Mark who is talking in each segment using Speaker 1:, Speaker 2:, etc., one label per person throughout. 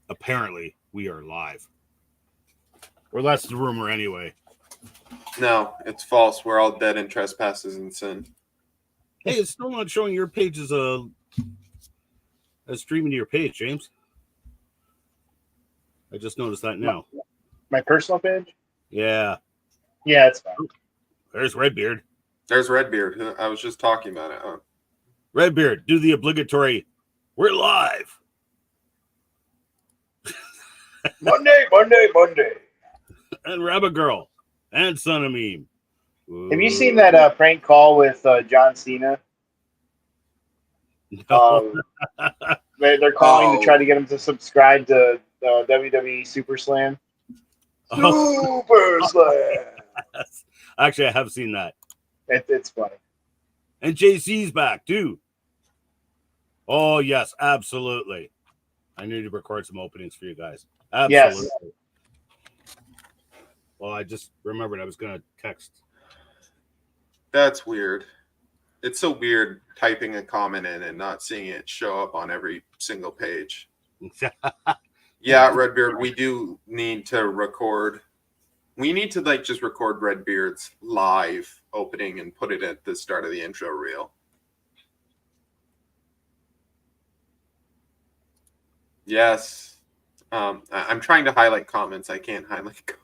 Speaker 1: apparently we are live. Or that's the rumor anyway.
Speaker 2: No, it's false. We're all dead in trespasses and sin.
Speaker 1: Hey, it's still not showing your page as streaming to your page, James. I just noticed that now.
Speaker 3: My personal page?
Speaker 1: Yeah.
Speaker 3: Yeah, it's fine.
Speaker 1: There's Redbeard.
Speaker 2: There's Redbeard. I was just talking about it. Huh?
Speaker 1: Redbeard, do the obligatory. We're live.
Speaker 3: Monday.
Speaker 1: And Rabbit Girl. And Son of Meme.
Speaker 3: Have you seen that prank call with John Cena?
Speaker 1: No.
Speaker 3: They're calling to try to get him to subscribe to WWE Super Slam. Super Slam.
Speaker 1: Actually, I have seen that.
Speaker 3: It's funny.
Speaker 1: And JC's back too. Oh yes, absolutely. I need to record some openings for you guys. Absolutely. Yes. Well, I just remembered I was going to text.
Speaker 2: That's weird. It's so weird typing a comment in and not seeing it show up on every single page. Yeah, Redbeard, we do need to record. We need to just record Redbeard's live opening and put it at the start of the intro reel. Yes. I'm trying to highlight comments. I can't highlight comments.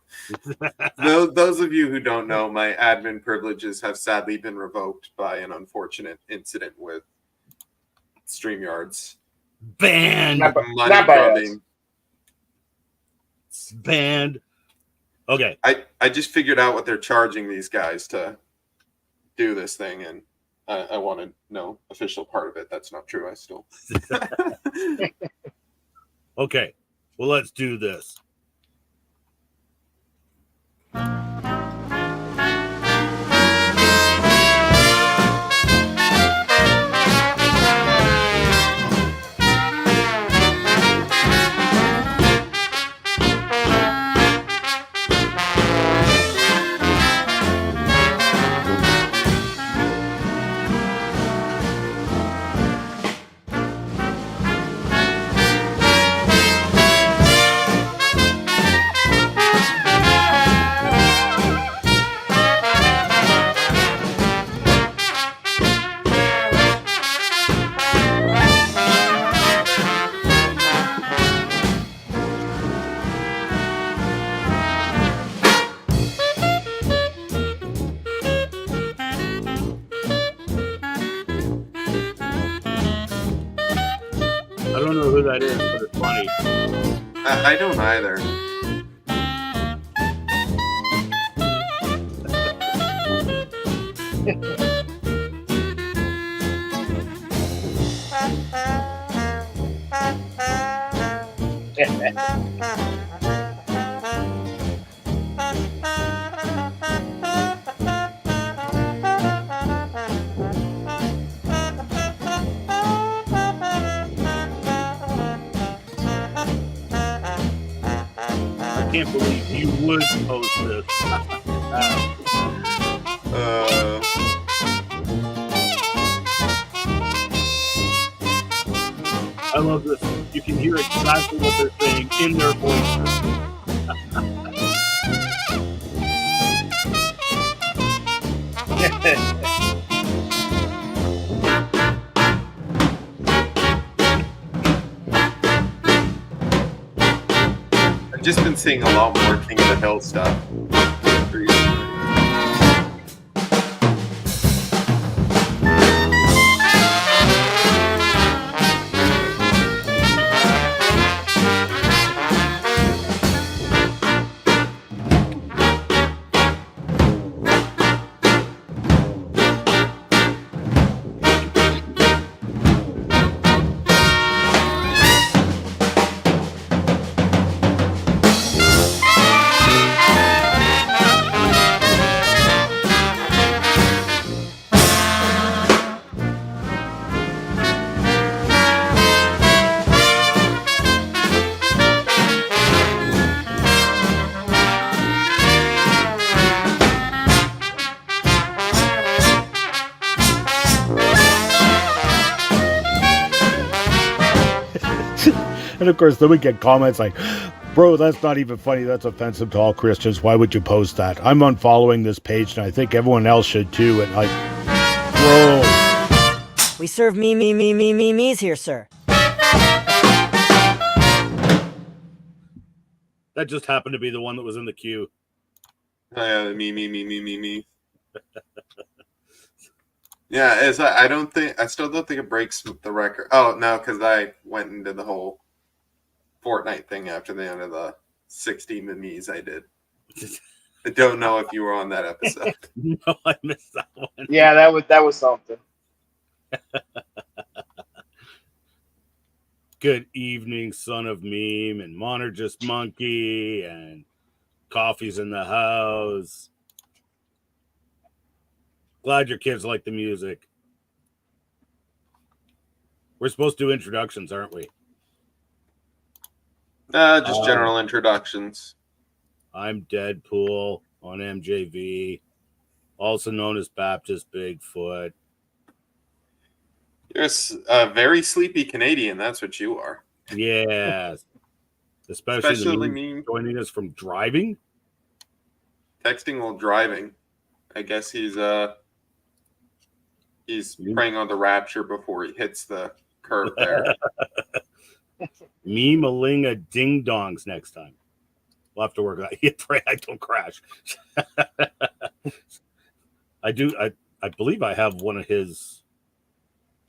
Speaker 2: Those of you who don't know, my admin privileges have sadly been revoked by an unfortunate incident with StreamYard's.
Speaker 1: Banned.
Speaker 3: Not by us.
Speaker 1: Banned. Okay.
Speaker 2: I just figured out what they're charging these guys to do this thing, and I want to know official part of it. That's not true. I still.
Speaker 1: Okay. Well, let's do this. I don't know who that is, but it's funny.
Speaker 2: I don't either.
Speaker 1: I can't believe you would post this. I love this. You can hear exactly what they're saying in their voices.
Speaker 2: I've just been seeing a lot more King of the Hill stuff.
Speaker 4: And of course, then we get comments like, bro, that's not even funny. That's offensive to all Christians. Why would you post that? I'm unfollowing this page, and I think everyone else should too. And like, bro.
Speaker 5: We serve me's here, sir.
Speaker 1: That just happened to be the one that was in the queue.
Speaker 2: Me. Yeah, I still don't think it breaks the record. Oh, no, because I went into the whole Fortnite thing after the end of the 60 memes I did. I don't know if you were on that episode.
Speaker 1: No, I missed that one.
Speaker 3: Yeah, that was something.
Speaker 1: Good evening, son of meme, and Monergist Monkey, and Coffee's in the house. Glad your kids like the music. We're supposed to do introductions, aren't we?
Speaker 2: Just general introductions.
Speaker 1: I'm Deadpool on MJV, also known as Baptist Bigfoot.
Speaker 2: You're a very sleepy Canadian. That's what you are.
Speaker 1: Yes. Especially the meme joining us from driving.
Speaker 2: Texting while driving. I guess he's praying on the rapture before he hits the curve there.
Speaker 1: Meme-a-ling-a ding-dongs next time. We'll have to work on that. Pray I don't crash. I believe I have one of his.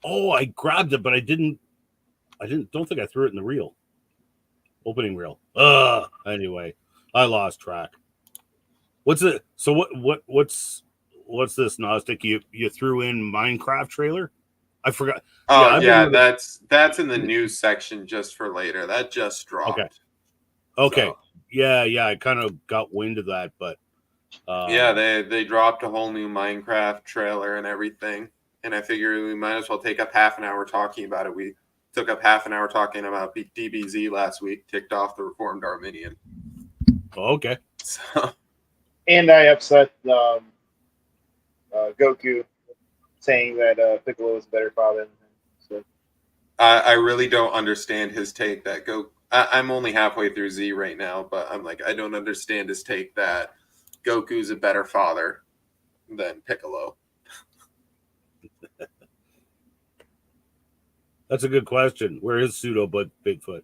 Speaker 1: Oh, I grabbed it, but I don't think I threw it in the reel. Opening reel. Anyway, I lost track. What's it? So what's this, Gnostic? You threw in Minecraft trailer? I forgot.
Speaker 2: Oh yeah, that's in the news section just for later. That just dropped.
Speaker 1: Okay.
Speaker 2: So.
Speaker 1: Yeah, I kind of got wind of that, but
Speaker 2: yeah, they dropped a whole new Minecraft trailer and everything. And I figured we might as well take up half an hour talking about it. We took up half an hour talking about DBZ last week, ticked off the Reformed Arminian.
Speaker 1: Okay.
Speaker 2: So.
Speaker 3: And I upset Goku saying that Piccolo is a better father than him. So.
Speaker 2: I really don't understand his take that I'm only halfway through Z right now, but I'm like, I don't understand his take that Goku's a better father than Piccolo.
Speaker 1: That's a good question. Where is Pseudo but Bigfoot?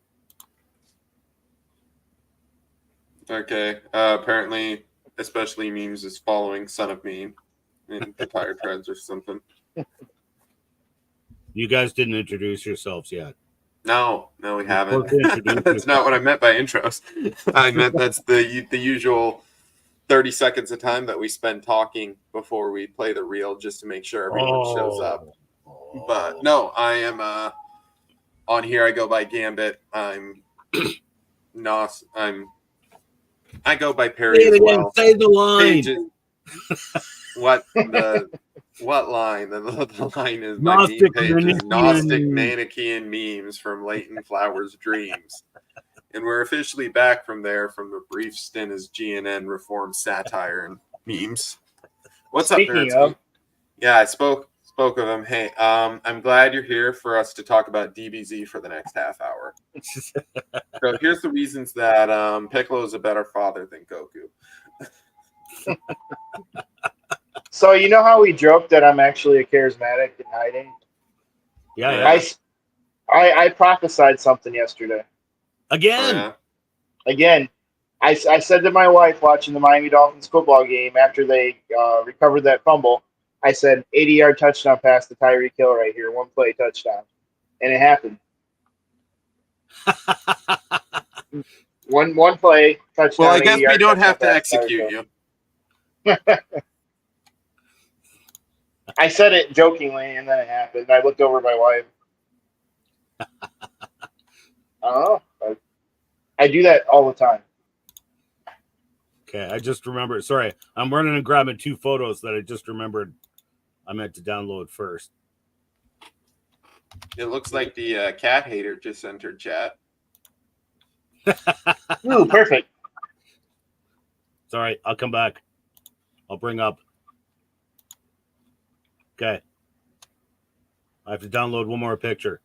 Speaker 2: Okay. Apparently, especially memes is following Son of Meme in the tire treads or something.
Speaker 1: You guys didn't introduce yourselves yet.
Speaker 2: No, we haven't. That's not what I meant by intros. I meant that's the usual 30 seconds of time that we spend talking before we play the reel just to make sure everyone shows up. But no, I am on here. I go by Gambit. I'm Nos. I go by Perry as well.
Speaker 1: Say the line.
Speaker 2: What line? The line is my meme page is Gnostic Manichaean Memes from Leighton Flowers' Dreams. And we're officially back from there from the brief stint as GNN Reformed Satire and Memes. What's up, nerds? Yeah, I spoke of him. Hey, I'm glad you're here for us to talk about DBZ for the next half hour. So here's the reasons that Piccolo is a better father than Goku.
Speaker 3: So you know how we joked that I'm actually a charismatic in hiding?
Speaker 1: Yeah.
Speaker 3: I prophesied something yesterday.
Speaker 1: Again.
Speaker 2: Oh, yeah?
Speaker 3: Again. I said to my wife watching the Miami Dolphins football game after they recovered that fumble, I said 80-yard touchdown pass to Tyreek Hill right here, one play touchdown. And it happened. one play touchdown.
Speaker 2: Well, I guess we don't have to execute you.
Speaker 3: I said it jokingly, and then it happened. I looked over at my wife. I do that all the time.
Speaker 1: Okay, I just remembered. Sorry, I'm running and grabbing two photos that I just remembered I meant to download first.
Speaker 2: It looks like the cat hater just entered chat.
Speaker 3: Ooh, perfect.
Speaker 1: Sorry, I'll come back. I'll bring up. Okay. I have to download one more picture.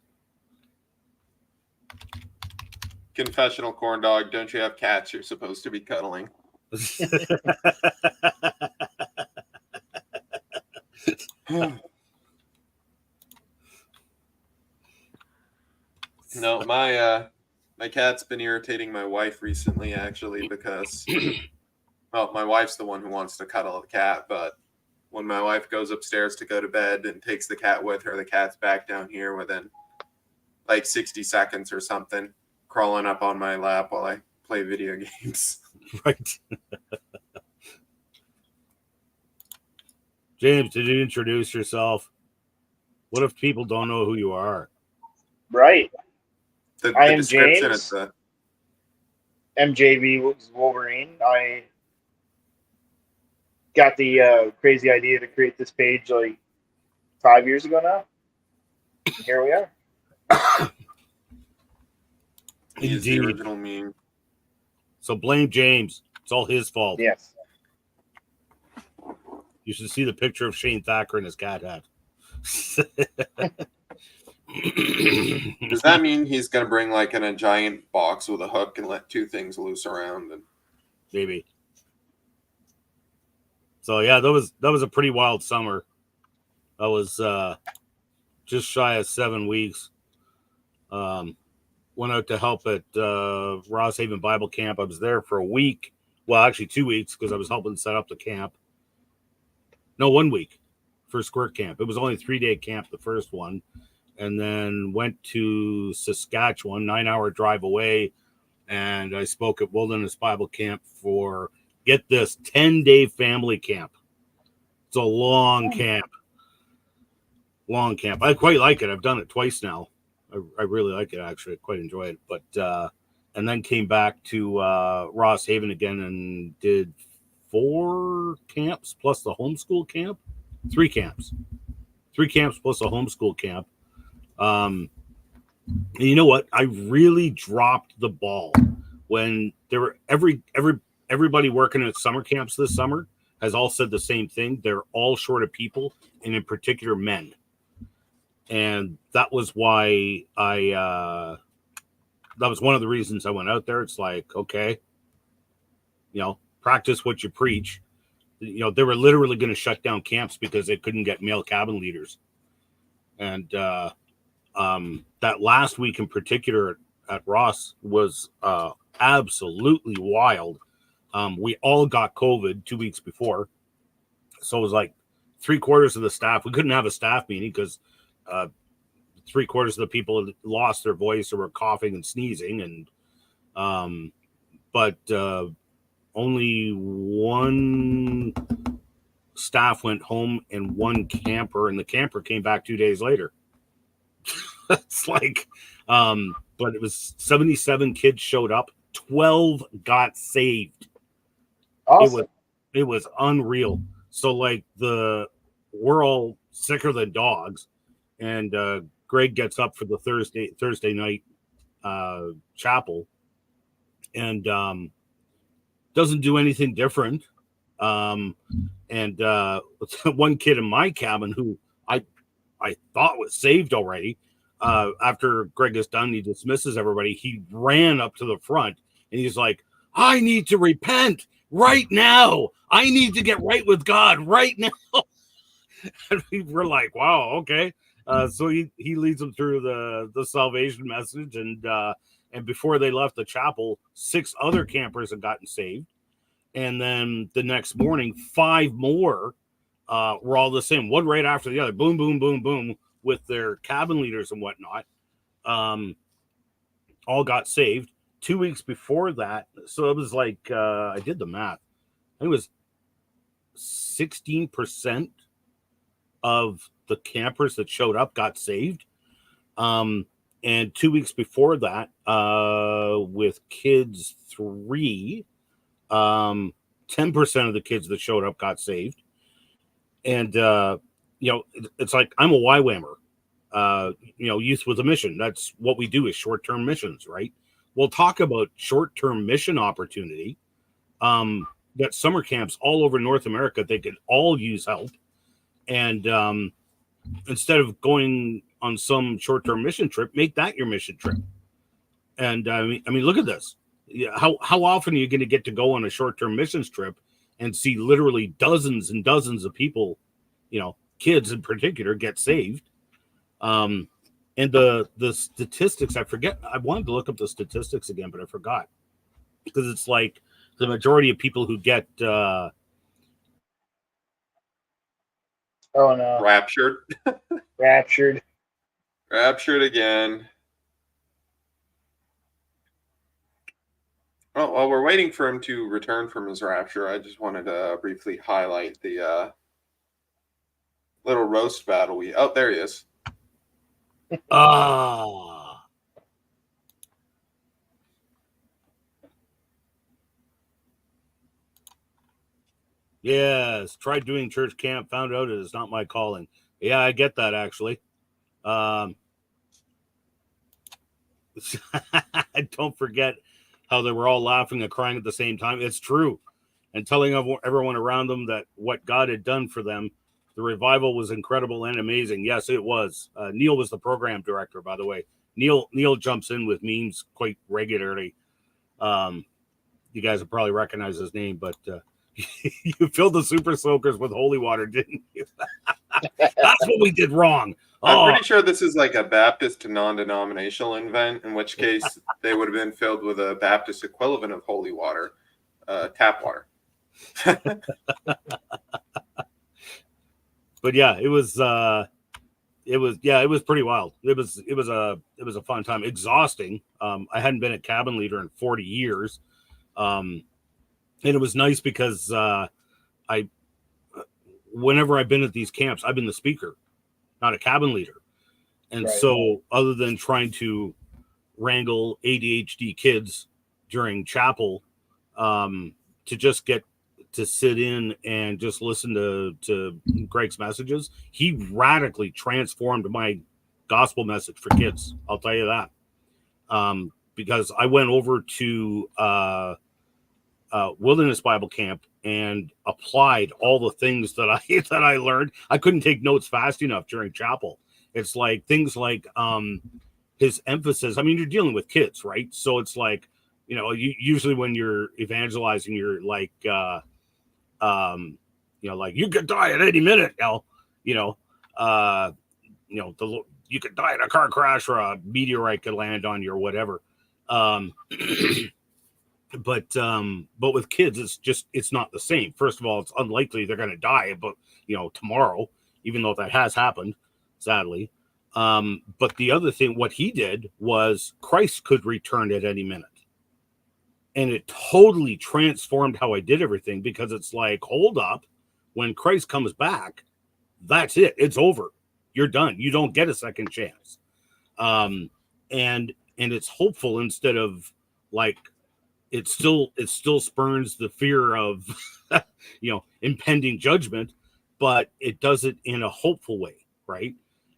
Speaker 2: Confessional corn dog. Don't you have cats you're supposed to be cuddling? No, my cat's been irritating my wife recently, actually, because well, my wife's the one who wants to cuddle the cat, but when my wife goes upstairs to go to bed and takes the cat with her, the cat's back down here within like 60 seconds or something, crawling up on my lap while I play video games.
Speaker 1: Right. James, did you introduce yourself? What if people don't know who you are?
Speaker 3: Right.
Speaker 2: The
Speaker 3: I am
Speaker 2: description
Speaker 3: James.
Speaker 2: at the
Speaker 3: MJB Wolverine. I got the crazy idea to create this page like 5 years ago now. And here we are.
Speaker 2: He's the
Speaker 1: Indeed.
Speaker 2: original meme.
Speaker 1: So blame James. It's all his fault.
Speaker 3: Yes.
Speaker 1: You should see the picture of Shane Thacker in his cat hat.
Speaker 2: Does that mean he's gonna bring like in a giant box with a hook and let two things loose around? And
Speaker 1: Maybe. So yeah, that was a pretty wild summer. That was just shy of 7 weeks. Went out to help at Ross Haven Bible Camp. I was there for a week. Well, actually 2 weeks because I was helping set up the camp. No, 1 week for Squirt Camp. It was only a 3-day camp, the first one. And then went to Saskatchewan, 9-hour drive away. And I spoke at Wilderness Bible Camp for, get this, 10-day family camp. It's a long camp. Long camp. I quite like it. I've done it twice now. I really like it, actually. I quite enjoy it. But and then came back to Ross Haven again and did 4 camps plus the homeschool camp. 3 camps. 3 camps plus a homeschool camp. And you know what? I really dropped the ball when there were everybody working at summer camps this summer has all said the same thing. They're all short of people, and in particular men. And that was why that was one of the reasons I went out there. It's like, okay, practice what you preach. They were literally going to shut down camps because they couldn't get male cabin leaders. And that last week in particular at Ross was absolutely wild. We all got COVID 2 weeks before. So it was like 3/4 of the staff. We couldn't have a staff meeting because 3/4 of the people had lost their voice or were coughing and sneezing. And but only one staff went home and one camper, and the camper came back 2 days later. It's like, but it was 77 kids showed up, 12 got saved.
Speaker 3: Awesome.
Speaker 1: It was unreal. So like we're all sicker than dogs, and Greg gets up for the Thursday night chapel, and doesn't do anything different. And one kid in my cabin who I thought was saved already. After Greg is done, he dismisses everybody. He ran up to the front and he's like, I need to repent right now. I need to get right with God right now. And we were like, wow, okay. So he leads them through the salvation message. And before they left the chapel, 6 other campers had gotten saved. And then the next morning, 5 more were all the same, one right after the other. Boom, boom, boom, boom, with their cabin leaders and whatnot. All got saved 2 weeks before that. So it was like, I did the math. I think it was 16% of the campers that showed up got saved. And 2 weeks before that, with kids 3, 10% of the kids that showed up got saved. And it's like, I'm a YWAMer, youth with a mission. That's what we do, is short-term missions, right? We'll talk about short-term mission opportunity. Got summer camps all over North America. They could all use help. And instead of going on some short-term mission trip, make that your mission trip. And I mean, look at this. Yeah, how often are you going to get to go on a short-term missions trip and see literally dozens and dozens of people, kids in particular, get saved? And the statistics, I forget. I wanted to look up the statistics again, but I forgot, because it's like the majority of people who get
Speaker 3: Oh no,
Speaker 2: Raptured again. Oh, while we're waiting for him to return from his rapture, I just wanted to briefly highlight the little roast battle. Oh, there he is.
Speaker 1: Yes, tried doing church camp, found out it is not my calling. Yeah, I get that, actually. Don't forget how they were all laughing and crying at the same time. It's true. And telling everyone around them that what God had done for them, the revival was incredible and amazing. Yes, it was. Neil was the program director, by the way. Neil jumps in with memes quite regularly. You guys will probably recognize his name, but you filled the super soakers with holy water, didn't you? That's what we did wrong.
Speaker 2: I'm pretty sure this is like a Baptist to non-denominational event, in which case they would have been filled with a Baptist equivalent of holy water, tap water.
Speaker 1: But yeah, it was pretty wild. It was a fun time. Exhausting. I hadn't been a cabin leader in 40 years. And it was nice because whenever I've been at these camps, I've been the speaker, not a cabin leader. And so other than trying to wrangle ADHD kids during chapel, to just get to sit in and just listen to Greg's messages, he radically transformed my gospel message for kids. I'll tell you that. Because I went over to Wilderness Bible Camp and applied all the things that I learned. I couldn't take notes fast enough during chapel. It's like things like his emphasis. I mean, you're dealing with kids, right? So it's like, usually when you're evangelizing, you're like, like you could die at any minute, you could die in a car crash or a meteorite could land on you or whatever. But with kids, it's not the same. First of all, it's unlikely they're going to die, but tomorrow, even though that has happened, sadly. But the other thing, what he did was Christ could return at any minute. And it totally transformed how I did everything, because it's like, hold up, when Christ comes back, that's it. It's over. You're done. You don't get a second chance. And it's hopeful instead of like, it still spurns the fear of, impending judgment, but it does it in a hopeful way. Right.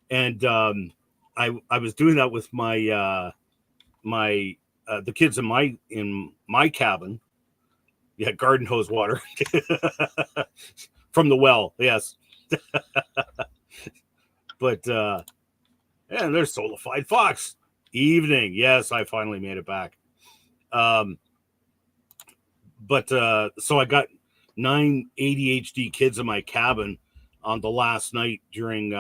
Speaker 1: And I was doing that with my the kids in my cabin. Yeah, garden hose water from the well. Yes. But and there's Solified Fox. Evening. Yes, I finally made it back. But so I got 9 ADHD kids in my cabin on the last night during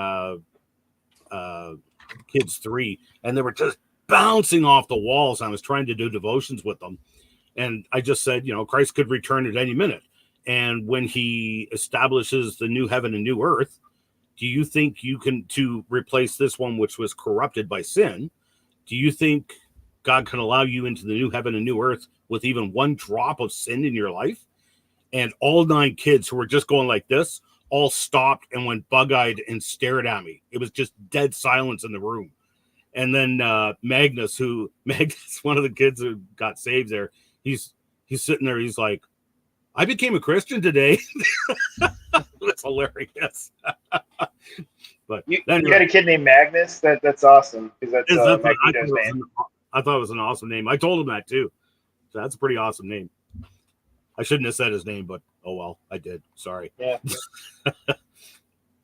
Speaker 1: Kids 3, and they were just bouncing off the walls. I was trying to do devotions with them, and I just said, Christ could return at any minute, and when he establishes the new heaven and new earth, do you think you can, to replace this one which was corrupted by sin, do you think God can allow you into the new heaven and new earth with even one drop of sin in your life? And all 9 kids who were just going like this all stopped and went bug-eyed and stared at me. It was just dead silence in the room. And then Magnus, one of the kids who got saved there, he's sitting there. He's like, I became a Christian today. That's hilarious. But
Speaker 3: you got a kid named Magnus? That's awesome, because that's Magneto's name.
Speaker 1: I thought it was an awesome name. I told him that too. So that's a pretty awesome name. I shouldn't have said his name, but oh well, I did. Sorry.
Speaker 3: Yeah.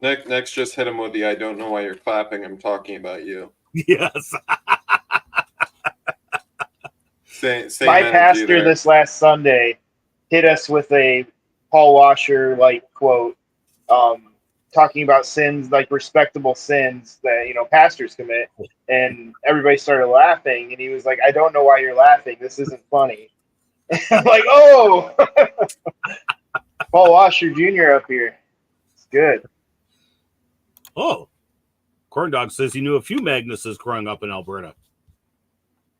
Speaker 2: Next, just hit him with the "I don't know why you're clapping. I'm talking about you."
Speaker 1: Yes.
Speaker 2: Same
Speaker 3: My
Speaker 2: energy
Speaker 3: pastor
Speaker 2: there.
Speaker 3: this last Sunday hit us with a Paul Washer like quote, talking about sins, like respectable sins that pastors commit, and everybody started laughing, and he was like, "I don't know why you're laughing. This isn't funny." I'm like, "Oh, Paul Washer Jr. up here. It's good."
Speaker 1: Oh, Corn Dog says he knew a few Magnuses growing up in Alberta.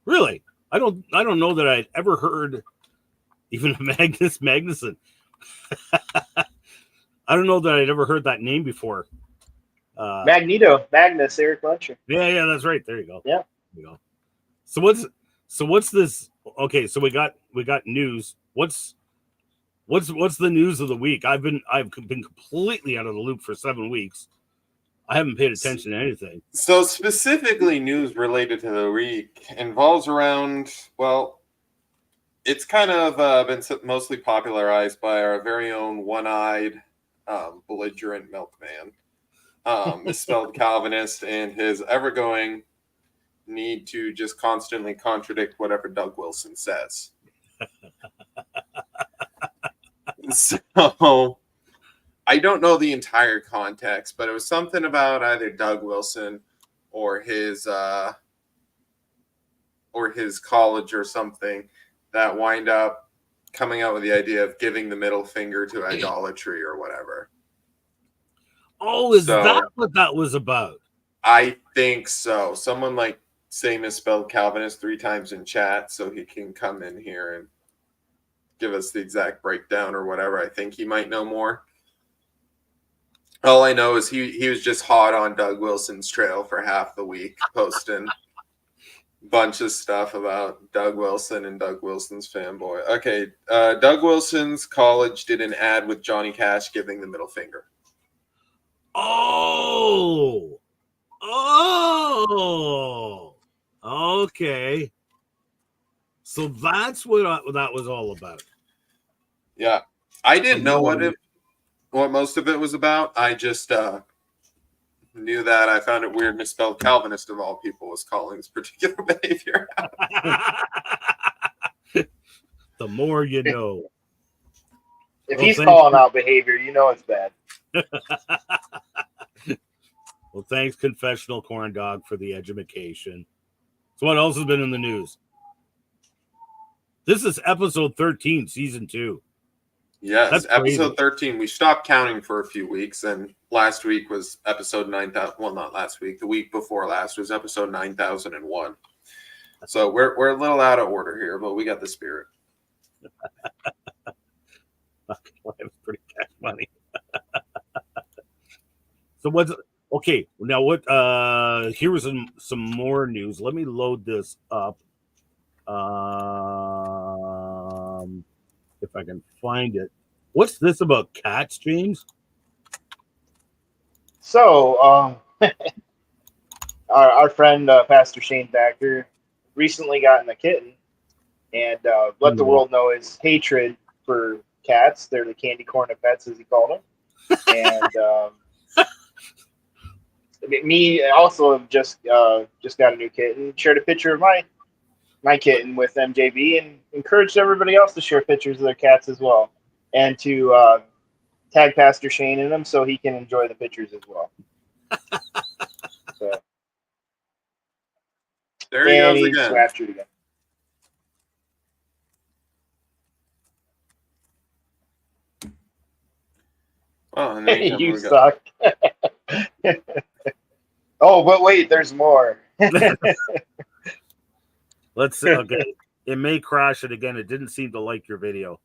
Speaker 1: Really? I don't know that I'd ever heard even a Magnus Magnuson. I don't know that I'd ever heard that name before.
Speaker 3: Magneto, Magnus, Eric Luncher.
Speaker 1: Yeah, that's right. There you go.
Speaker 3: Yeah.
Speaker 1: There you go. So what's this? Okay, so we got news. What's the news of the week? I've been completely out of the loop for 7 weeks. I haven't paid attention to anything.
Speaker 2: So specifically news related to the week involves around, well, it's kind of been mostly popularized by our very own one-eyed belligerent milkman, misspelled Calvinist, and his ever-going need to just constantly contradict whatever Doug Wilson says. So I don't know the entire context, but it was something about either Doug Wilson or his college or something that wind up coming out with the idea of giving the middle finger to idolatry or whatever.
Speaker 1: Oh, is that what that was about?
Speaker 2: I think so. Someone say misspelled Calvinist 3 times in chat so he can come in here and give us the exact breakdown or whatever. I think he might know more. All I know is he was just hot on Doug Wilson's trail for half the week, posting a bunch of stuff about Doug Wilson and Doug Wilson's fanboy. Okay, Doug Wilson's college did an ad with Johnny Cash giving the middle finger.
Speaker 1: Oh, okay. So that's what that was all about.
Speaker 2: Yeah, I didn't know what most of it was about. I just knew that. I found it weird misspelled Calvinist of all people was calling this particular behavior.
Speaker 1: The more you know.
Speaker 3: If he's calling out behavior, it's bad.
Speaker 1: Well, thanks, Confessional Corn Dog, for the education. So what else has been in the news? This is episode 13, season 2.
Speaker 2: Yes,
Speaker 1: That's
Speaker 2: episode
Speaker 1: crazy.
Speaker 2: 13. We stopped counting for a few weeks, and last week was episode 9,000. Well, not last week. The week before last was episode 9001. So we're a little out of order here, but we got the spirit.
Speaker 1: It's pretty cash money. So what's okay? Now what? Here was some more news. Let me load this up. If I can find it. What's this about cats, James?
Speaker 3: So, our friend Pastor Shane Thacker recently gotten a kitten, and let the world know his hatred for cats. They're the candy corn of pets, as he called them. And me also have just got a new kitten. Shared a picture of my kitten with MJB and encouraged everybody else to share pictures of their cats as well, and to tag Pastor Shane in them so he can enjoy the pictures as well. So,
Speaker 2: there he goes again.
Speaker 3: Smashed it again.
Speaker 2: Oh, and then
Speaker 3: You suck. Oh, but wait, there's more.
Speaker 1: Let's see. Okay, it may crash it again. It didn't seem to like your video.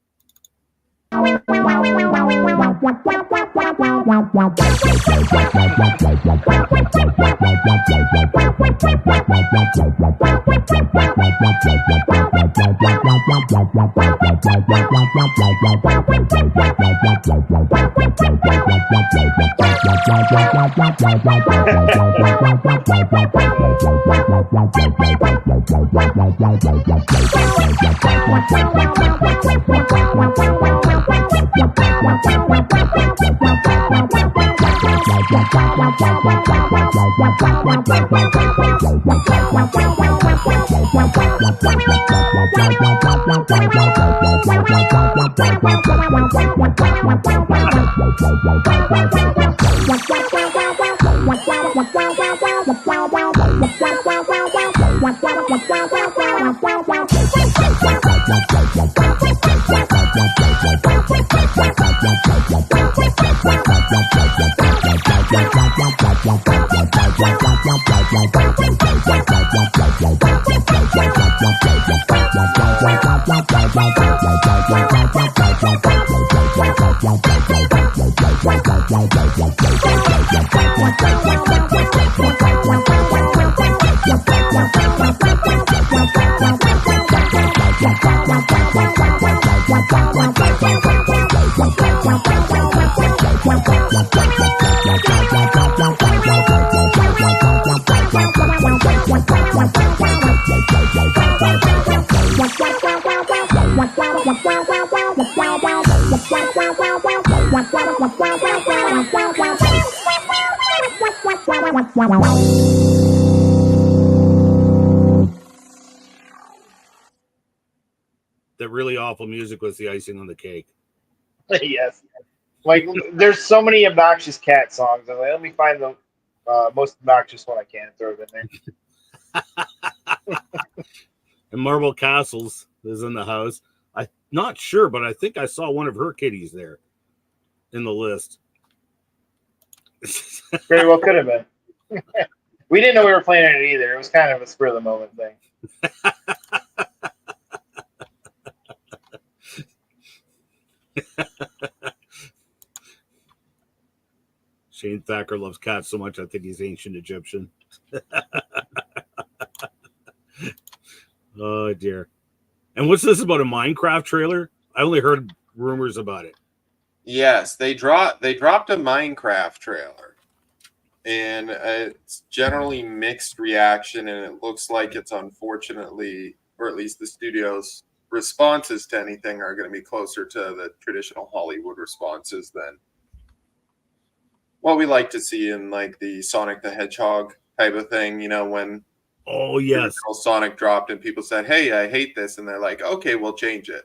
Speaker 1: That really awful music was the icing on the cake.
Speaker 3: Yes. Like, there's so many obnoxious cat songs. I'm like, let me find the most obnoxious one I can and throw it in there.
Speaker 1: And Marble Castles is in the house. I'm not sure, but I think I saw one of her kitties there in the list.
Speaker 3: Very well could have been. We didn't know we were playing it either. It was kind of a spur of the moment thing.
Speaker 1: Shane Thacker loves cats so much, I think he's ancient Egyptian. Oh, dear. And what's this about a Minecraft trailer? I only heard rumors about it.
Speaker 2: Yes, they dropped a Minecraft trailer, and it's generally mixed reaction, and it looks like it's unfortunately, or at least the studio's responses to anything are going to be closer to the traditional Hollywood responses than what we like to see in like the Sonic the Hedgehog type of thing. You know, when
Speaker 1: yes,
Speaker 2: Sonic dropped and people said, "Hey, I hate this," and they're like, "Okay, we'll change it."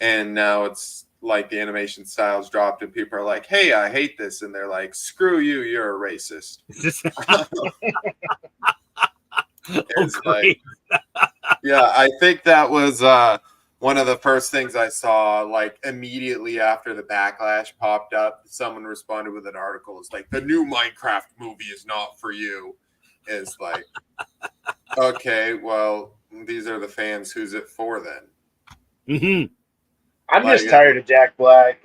Speaker 2: And now it's like the animation styles dropped and people are like, "Hey, I hate this," and they're like, "Screw you, you're a racist." It's like, yeah, I think that was one of the first things I saw, like immediately after the backlash popped up. Someone responded with an article. It's like, the new Minecraft movie is not for you. It's like, okay, well, these are the fans. Who's it for then?
Speaker 1: Mm-hmm.
Speaker 3: I'm just tired of Jack Black.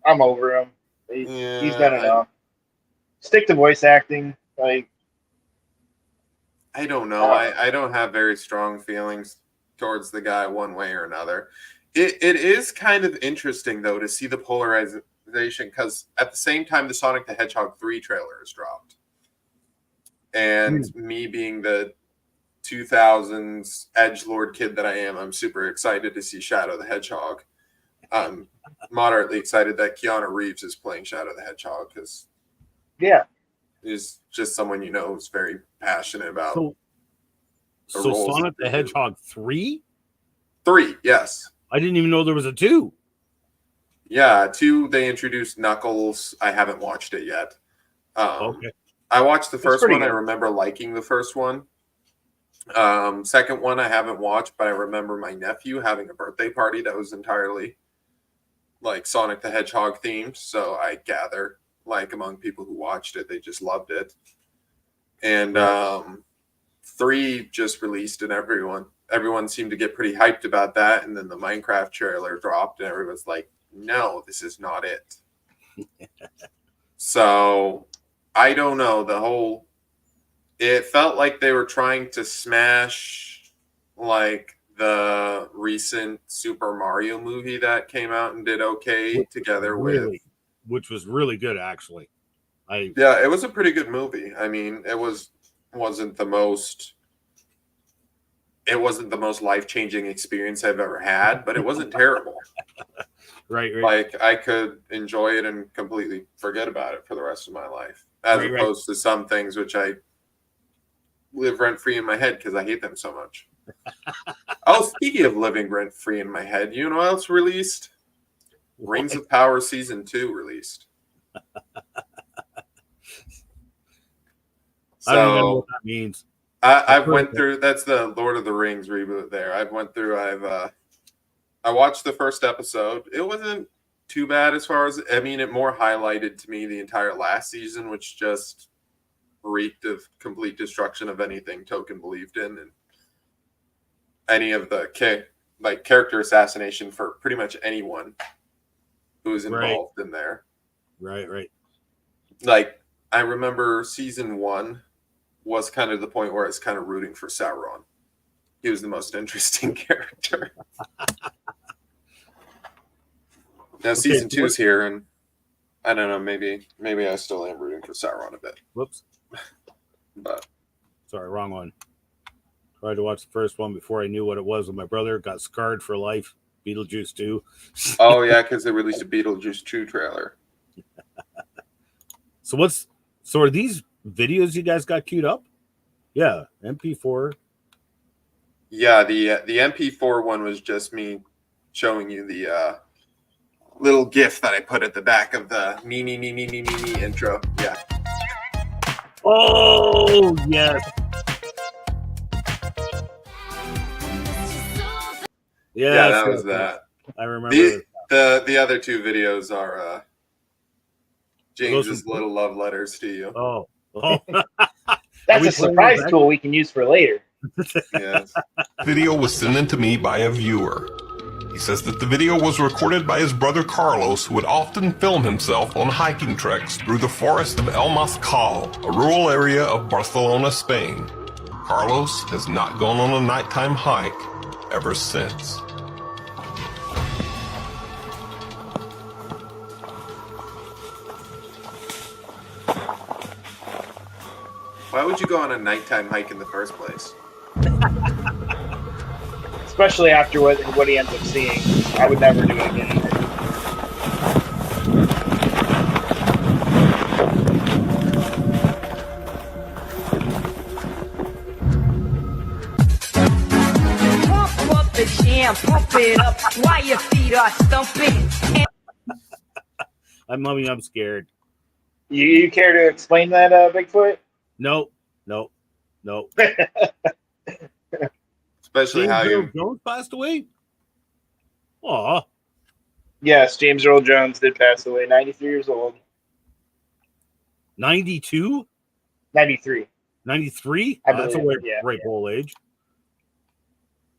Speaker 3: I'm over him. He's done enough. Stick to voice acting. Like,
Speaker 2: I don't know. I don't have very strong feelings towards the guy one way or another. It is kind of interesting, though, to see the polarization, because at the same time, the Sonic the Hedgehog 3 trailer is dropped. And me being the 2000s edgelord kid that I am, I'm super excited to see Shadow the Hedgehog. I'm moderately excited that Keanu Reeves is playing Shadow the Hedgehog, because he's just someone who's very passionate about.
Speaker 1: So Sonic the Hedgehog 3?
Speaker 2: 3, yes.
Speaker 1: I didn't even know there was a 2.
Speaker 2: Yeah, 2, they introduced Knuckles. I haven't watched it yet.
Speaker 1: Okay.
Speaker 2: I watched the first one.
Speaker 3: Good.
Speaker 2: I remember liking the first one. Second one I haven't watched, but I remember my nephew having a birthday party that was entirely like Sonic the Hedgehog themed. So I gather, like, among people who watched it, they just loved it. And 3 just released, and everyone seemed to get pretty hyped about that. And then the Minecraft trailer dropped, and everyone's like, "No, this is not it." So I don't know. It felt like they were trying to smash like the recent Super Mario movie that came out and did okay together with,
Speaker 1: which was really good, actually.
Speaker 2: Yeah, it was a pretty good movie. I mean, it wasn't the most life-changing experience I've ever had, but it wasn't terrible.
Speaker 1: Right.
Speaker 2: Like, I could enjoy it and completely forget about it for the rest of my life, as opposed to some things which I live rent-free in my head because I hate them so much. Oh, speaking of living rent free in my head, you know what else released? Rings of Power Season 2 released.
Speaker 1: I don't even know
Speaker 2: So
Speaker 1: what that means.
Speaker 2: I've went through. That's the Lord of the Rings reboot. There, I've went through. I watched the first episode. It wasn't too bad as far as I mean. It more highlighted to me the entire last season, which just reeked of complete destruction of anything Tolkien believed in, and any of the character assassination for pretty much anyone who was involved in there.
Speaker 1: Right.
Speaker 2: Like I remember season 1 was kind of the point where I was kind of rooting for Sauron. He was the most interesting character. Now season 2 is here, and I don't know. Maybe I still am rooting for Sauron a bit.
Speaker 1: Whoops.
Speaker 2: But
Speaker 1: sorry, wrong one. Tried to watch the first one before I knew what it was with my brother. Got scarred for life. Beetlejuice 2.
Speaker 2: Oh yeah, because they released a Beetlejuice 2 trailer.
Speaker 1: So are these videos you guys got queued up? Yeah, MP4.
Speaker 2: Yeah, the MP4 one was just me showing you the little GIF that I put at the back of the me intro. Yeah.
Speaker 1: Oh yes.
Speaker 2: Yeah, that was that.
Speaker 1: I remember.
Speaker 2: The other 2 videos are James's little love letters to you.
Speaker 1: Oh.
Speaker 3: That's a surprise tool we can use for later.
Speaker 2: Yes.
Speaker 6: Video was sent in to me by a viewer. He says that the video was recorded by his brother Carlos, who would often film himself on hiking treks through the forest of El Mascal, a rural area of Barcelona, Spain. Carlos has not gone on a nighttime hike ever since.
Speaker 2: Why would you go on a nighttime hike in the first place?
Speaker 3: Especially after what he ends up seeing. I would never do it again either.
Speaker 7: Pump up the jam, pump it up while your feet are stumping.
Speaker 1: I'm scared.
Speaker 3: You care to explain that, Bigfoot?
Speaker 1: No.
Speaker 2: Especially how you
Speaker 1: Jones passed away. Aw.
Speaker 3: Yes, James Earl Jones did pass away, 93 years old.
Speaker 1: 92?
Speaker 3: 93.
Speaker 1: 93?
Speaker 3: I
Speaker 1: That's a
Speaker 3: believe,
Speaker 1: right old age.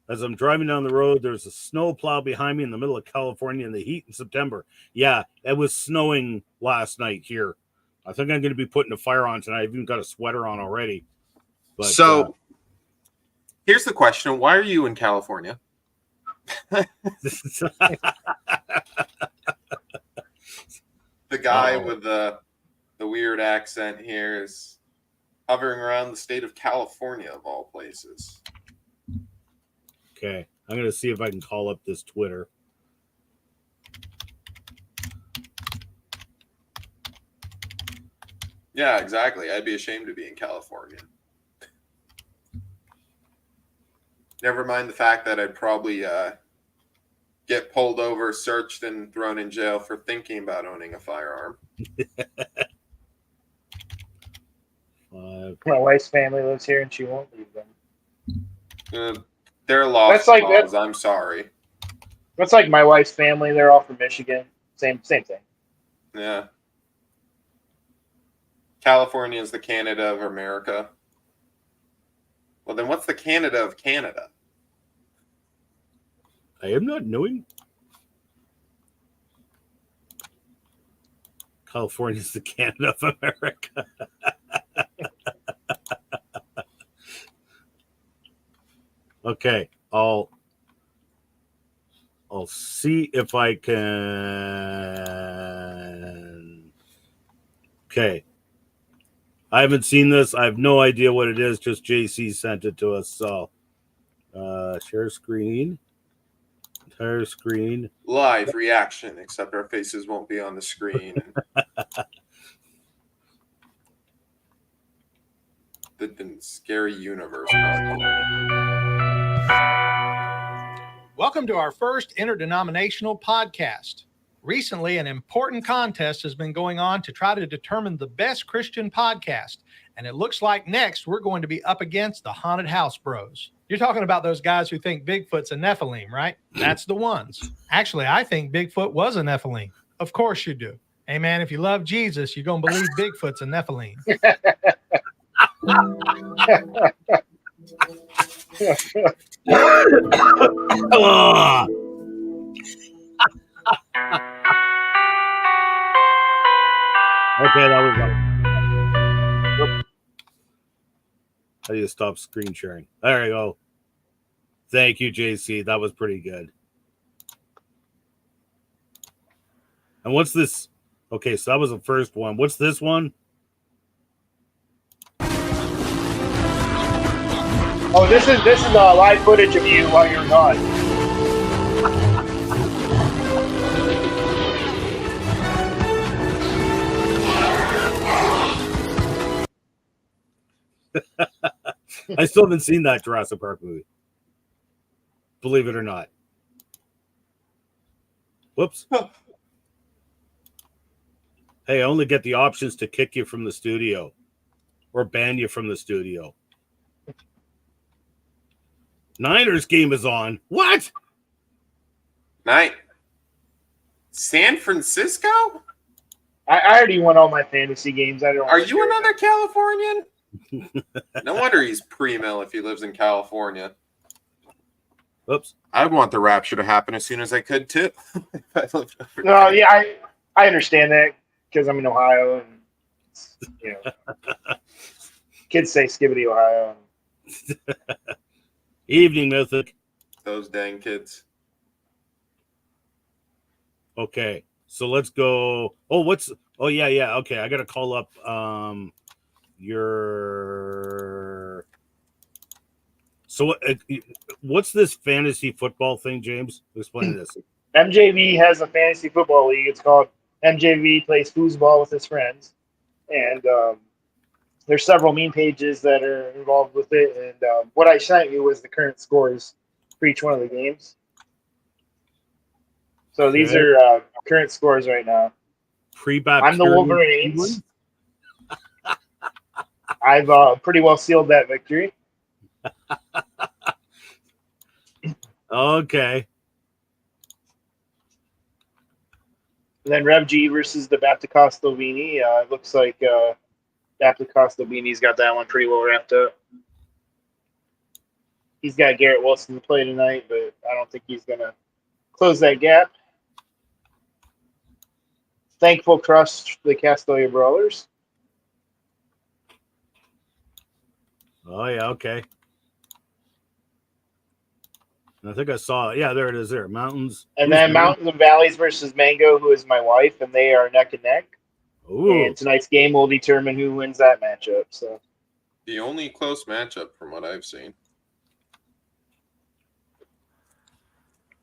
Speaker 1: As I'm driving down the road, there's a snow plow behind me in the middle of California in the heat in September. Yeah, it was snowing last night here. I think I'm going to be putting a fire on tonight. I've even got a sweater on already. But,
Speaker 2: so here's the question. Why are you in California?
Speaker 1: The
Speaker 2: guy with the weird accent here is hovering around the state of California, of all places.
Speaker 1: Okay, I'm going to see if I can call up this Twitter.
Speaker 2: Yeah, exactly. I'd be ashamed to be in California. Never mind the fact that I'd probably get pulled over, searched, and thrown in jail for thinking about owning a firearm.
Speaker 3: My wife's family lives here, and she won't leave them.
Speaker 2: They're lost laws. I'm sorry.
Speaker 3: That's like my wife's family. They're all from Michigan. Same thing.
Speaker 2: Yeah. California is the Canada of America. Well, then what's the Canada of Canada?
Speaker 1: I am not knowing. California is the Canada of America. Okay, I'll see if I can. Okay. I haven't seen this. I have no idea what it is. Just JC sent it to us. So, share screen. Entire screen.
Speaker 2: Live reaction, except our faces won't be on the screen. The scary universe. Probably.
Speaker 8: Welcome to our first interdenominational podcast. Recently, an important contest has been going on to try to determine the best Christian podcast. And it looks like next we're going to be up against the Haunted House Bros. You're talking about those guys who think Bigfoot's a Nephilim, right? That's the ones. Actually, I think Bigfoot was a Nephilim. Of course you do. Hey, man, if you love Jesus, you're going to believe Bigfoot's a Nephilim.
Speaker 1: Ah! Okay, that was right. I need to stop screen sharing. There you go. Thank you, JC. That was pretty good. And what's this? Okay, so that was the first one. What's this one?
Speaker 3: Oh, this is live footage of you while you're gone.
Speaker 1: I still haven't seen that Jurassic Park movie. Believe it or not. Whoops. Hey, I only get the options to kick you from the studio or ban you from the studio. Niners game is on. What?
Speaker 2: Night. San Francisco?
Speaker 3: I already won all my fantasy games. I don't.
Speaker 2: Are you another Californian? No wonder he's pre-mill if he lives in California.
Speaker 1: Oops.
Speaker 2: I'd want the rapture to happen as soon as I could too.
Speaker 3: No, yeah, I understand that because I'm in Ohio, and you know, kids say "Skibbity Ohio."
Speaker 1: Evening, Mythic.
Speaker 2: Those dang kids.
Speaker 1: Okay, so let's go. Oh, yeah. Okay, I got to call up your. So what's this fantasy football thing, James? Explain this.
Speaker 3: MJV has a fantasy football league. It's called MJV Plays Foosball with His Friends, and there's several meme pages that are involved with it. And what I sent you was the current scores for each one of the games. So these are current scores right now. I'm the Wolverines. I've pretty well sealed that victory.
Speaker 1: Okay.
Speaker 3: And then Rev G versus the Baptist-Costal Beanie. It looks like Baptist-Costal Beanie's got that one pretty well wrapped up. He's got Garrett Wilson to play tonight, but I don't think he's going to close that gap. Thankful Trust, the Castelia Brawlers.
Speaker 1: Oh, yeah, okay. I think I saw it. Yeah, there it is there. Mountains.
Speaker 3: And then Mountains and Valleys versus Mango, who is my wife, and they are neck and neck.
Speaker 1: Ooh.
Speaker 3: And tonight's game will determine who wins that matchup. So
Speaker 2: the only close matchup from what I've seen.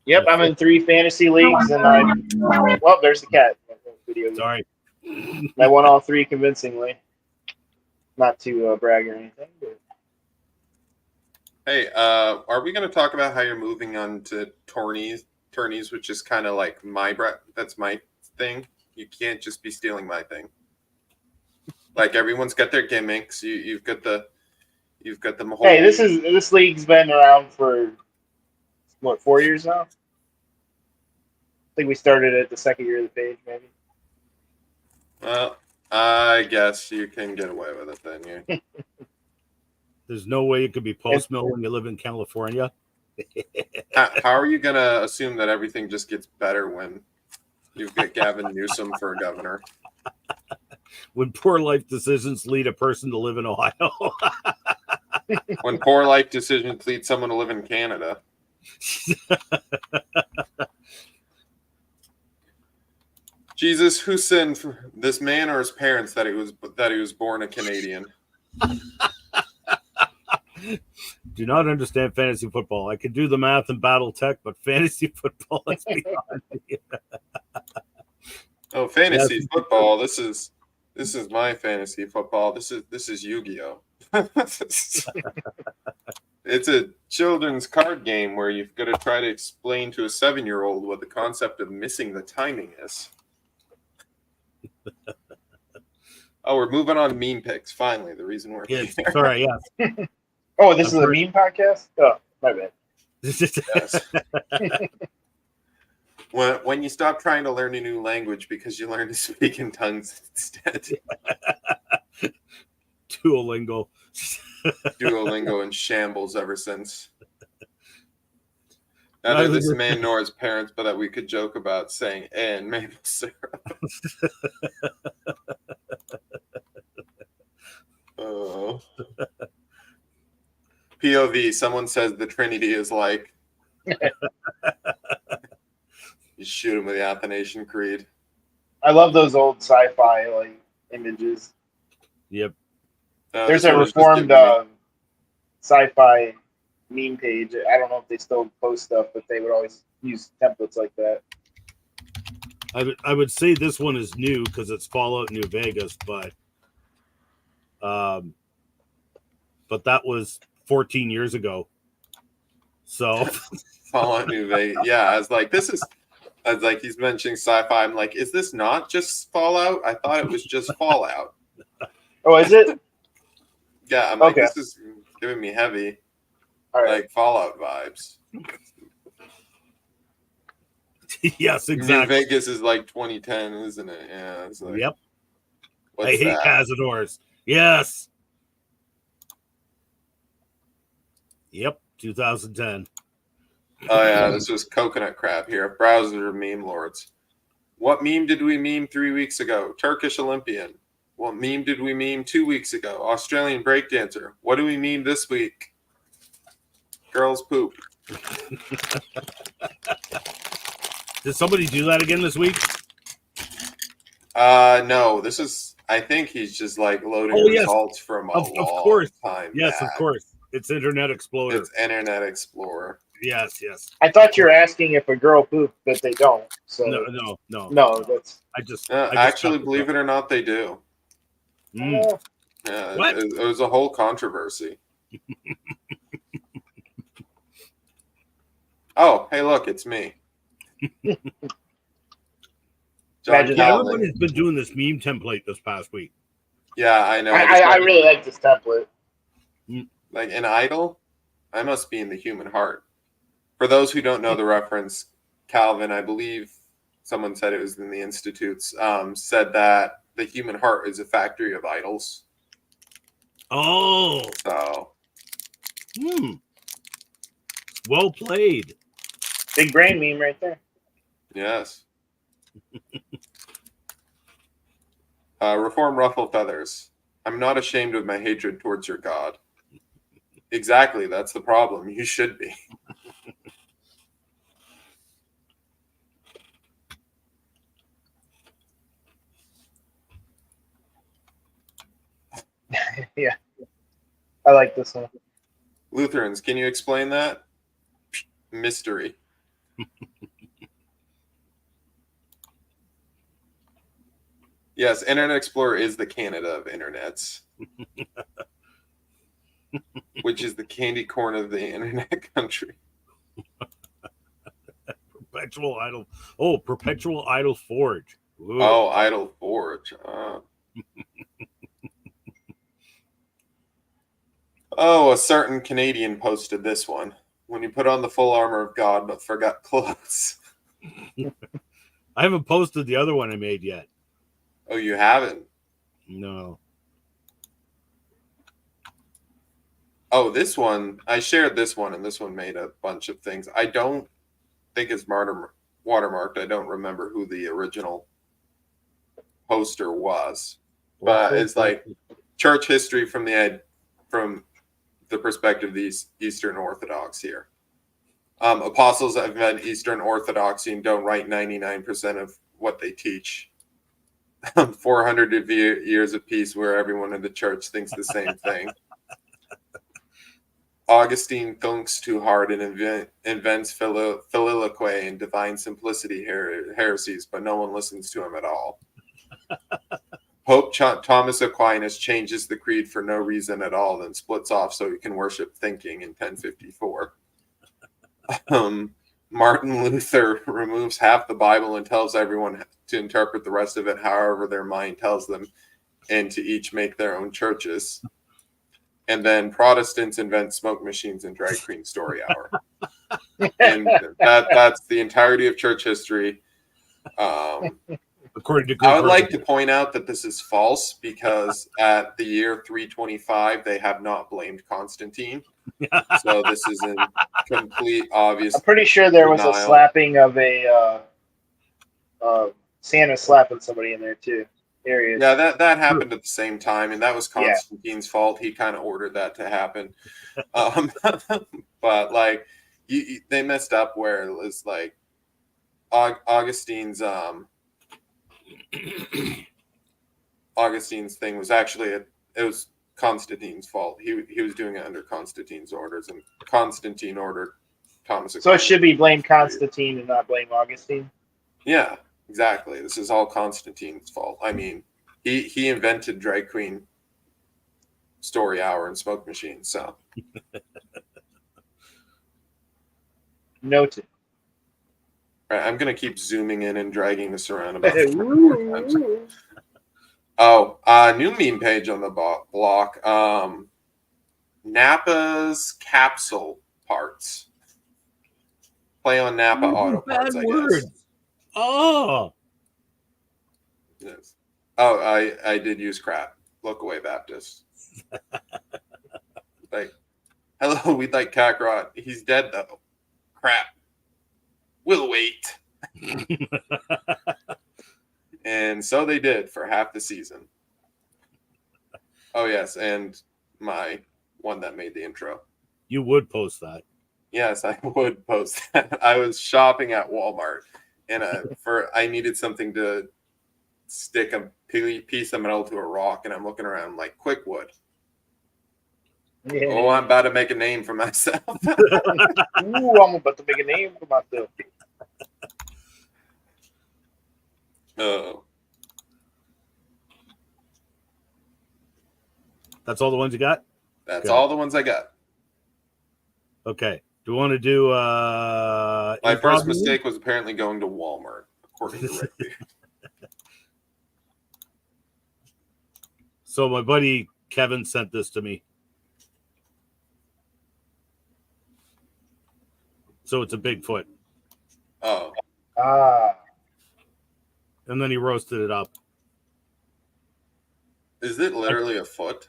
Speaker 3: Yep, I'm in 3 fantasy leagues, and well, there's the cat. Video.
Speaker 1: Sorry.
Speaker 3: I won all 3 convincingly. Not to brag or anything. But...
Speaker 2: Hey, are we going to talk about how you're moving on to tourneys, which is kind of like that's my thing. You can't just be stealing my thing. Like everyone's got their gimmicks. You've got the whole.
Speaker 3: Hey, this league's been around for what, 4 years now? I think we started at the second year of the page, maybe.
Speaker 2: Well, I guess you can get away with it then. Yeah.
Speaker 1: There's no way you could be post-mill when you live in California.
Speaker 2: How are you going to assume that everything just gets better when you've got Gavin Newsom for governor?
Speaker 1: When poor life decisions lead a person to live in Ohio.
Speaker 2: When poor life decisions lead someone to live in Canada. Jesus, who sinned, this man or his parents, that he was born a Canadian?
Speaker 1: Do not understand fantasy football. I can do the math and battle tech, but fantasy football is beyond me.
Speaker 2: Oh, fantasy football. This is my fantasy football. This is Yu-Gi-Oh. It's a children's card game where you've got to try to explain to a 7-year-old what the concept of missing the timing is. Oh, we're moving on to meme picks. Finally, the reason we're
Speaker 1: Yes,
Speaker 2: here.
Speaker 1: sorry, yes.
Speaker 3: Oh, this
Speaker 1: I'm
Speaker 3: is a meme podcast? Oh, my bad.
Speaker 2: Yes. When you stop trying to learn a new language because you learn to speak in tongues instead.
Speaker 1: Duolingo.
Speaker 2: Duolingo in shambles ever since. Neither this man nor his parents, but that we could joke about saying and maple syrup. Oh. POV, someone says the Trinity is like you shoot him with the Athanasian Creed.
Speaker 3: I love those old sci-fi like images.
Speaker 1: Yep.
Speaker 3: There's a reformed sci-fi meme page. I don't know if they still post stuff, but they would always use templates like that.
Speaker 1: I would say this one is new because it's Fallout New Vegas, but that was 14 years ago. So
Speaker 2: Fallout New Vegas. Yeah, I was like, he's mentioning sci-fi. I'm like, is this not just Fallout? I thought it was just Fallout.
Speaker 3: Oh, is it?
Speaker 2: Yeah, I'm like, this is giving me heavy, like Fallout vibes.
Speaker 1: Yes, exactly.
Speaker 2: New Vegas is like 2010, isn't it? Yeah. It's like,
Speaker 1: yep.
Speaker 2: What's
Speaker 1: I hate Cazadors. Yes. Yep, 2010.
Speaker 2: Oh yeah, this was coconut crab here. Browser meme lords. What meme did we meme 3 weeks ago? Turkish Olympian. What meme did we meme 2 weeks ago? Australian breakdancer. What do we meme this week? Girls poop.
Speaker 1: Did somebody do that again this week?
Speaker 2: No. This is. I think he's just like loading results from a long time.
Speaker 1: Yes,
Speaker 2: back.
Speaker 1: of course. It's Internet Explorer.
Speaker 2: It's Internet Explorer.
Speaker 1: Yes.
Speaker 3: I thought you were asking if a girl pooped, but they don't. So
Speaker 1: no.
Speaker 3: That's.
Speaker 1: I just
Speaker 2: actually, believe it or not, they do.
Speaker 1: Mm.
Speaker 2: Yeah,
Speaker 1: What?
Speaker 2: It was a whole controversy. Oh, hey, look, it's me.
Speaker 1: Everybody's been doing this meme template this past week.
Speaker 2: Yeah, I know.
Speaker 3: I really like this template.
Speaker 2: Like an idol, I must be in the human heart. For those who don't know the reference, Calvin, I believe someone said it was in the Institutes, said that the human heart is a factory of idols.
Speaker 1: Oh.
Speaker 2: So.
Speaker 1: Well played.
Speaker 3: Big brain meme right there.
Speaker 2: Yes. Reform ruffle feathers. I'm not ashamed of my hatred towards your God. Exactly, that's the problem. You should be.
Speaker 3: Yeah. I like this one.
Speaker 2: Lutherans, can you explain that? Mystery. Yes, Internet Explorer is the Canada of internets. Which is the candy corn of the internet country.
Speaker 1: Perpetual Idol. Oh, Perpetual Idol Forge. Ooh.
Speaker 2: Oh, Idol Forge. Oh, a certain Canadian posted this one. When you put on the full armor of God but forgot clothes.
Speaker 1: I haven't posted the other one I made yet.
Speaker 2: Oh, you haven't?
Speaker 1: No.
Speaker 2: Oh, this one. I shared this one, and this one made a bunch of things. I don't think it's watermarked. I don't remember who the original poster was. But it's like church history from the perspective of these Eastern Orthodox here. Apostles invent Eastern Orthodoxy and don't write 99% of what they teach. 400 years of peace where everyone in the church thinks the same thing. Augustine thinks too hard and invents philoloquy and divine simplicity heresies, but no one listens to him at all. Pope Thomas Aquinas changes the creed for no reason at all, then splits off so he can worship thinking in 1054. Martin Luther removes half the Bible and tells everyone to interpret the rest of it however their mind tells them, and to each make their own churches. And then Protestants invent smoke machines and drag queen story hour. And that's the entirety of church history.
Speaker 1: According to
Speaker 2: I would like to point out that this is false because at the year 325, they have not blamed Constantine. So this is in complete obvious.
Speaker 3: I'm pretty sure there was a
Speaker 2: denial.
Speaker 3: slapping of a Santa slapping somebody in there too. There he is.
Speaker 2: Yeah, that happened at the same time, and that was Constantine's fault. He kind of ordered that to happen. But like, they messed up where it was like Augustine's thing was actually it was Constantine's fault. He was doing it under Constantine's orders, and Constantine ordered Thomas.
Speaker 3: So it should be blame Constantine and not blame Augustine.
Speaker 2: Yeah, exactly. This is all Constantine's fault. I mean, he invented drag queen story hour and smoke machines. So
Speaker 3: noted.
Speaker 2: All right, I'm gonna keep zooming in and dragging this around about 4 more times. Oh, new meme page on the block. Napa's capsule parts. Play on Napa auto parts, I guess.
Speaker 1: Oh.
Speaker 2: Yes. Oh, I did use crap. Look away, Baptist. Like, hello, we'd like Kakarot. He's dead though. Crap. We'll wait. And so they did for half the season. Oh yes, and my one that made the intro.
Speaker 1: You would post that.
Speaker 2: Yes, I would post that. I was shopping at Walmart, and I needed something to stick a piece of metal to a rock, and I'm looking around like Quickwood.
Speaker 3: Yeah.
Speaker 2: Oh, I'm about to make a name for myself.
Speaker 3: Ooh, I'm about to make a name for myself.
Speaker 2: Oh,
Speaker 1: That's all the ones you got?
Speaker 2: that's
Speaker 1: Good.
Speaker 2: all the ones I got.
Speaker 1: Okay. Do you want to do
Speaker 2: My first mistake was apparently going to Walmart, according to Rick.
Speaker 1: So my buddy Kevin sent this to me. So it's a Bigfoot.
Speaker 2: Oh,
Speaker 1: And then he roasted it up.
Speaker 2: is it literally a foot?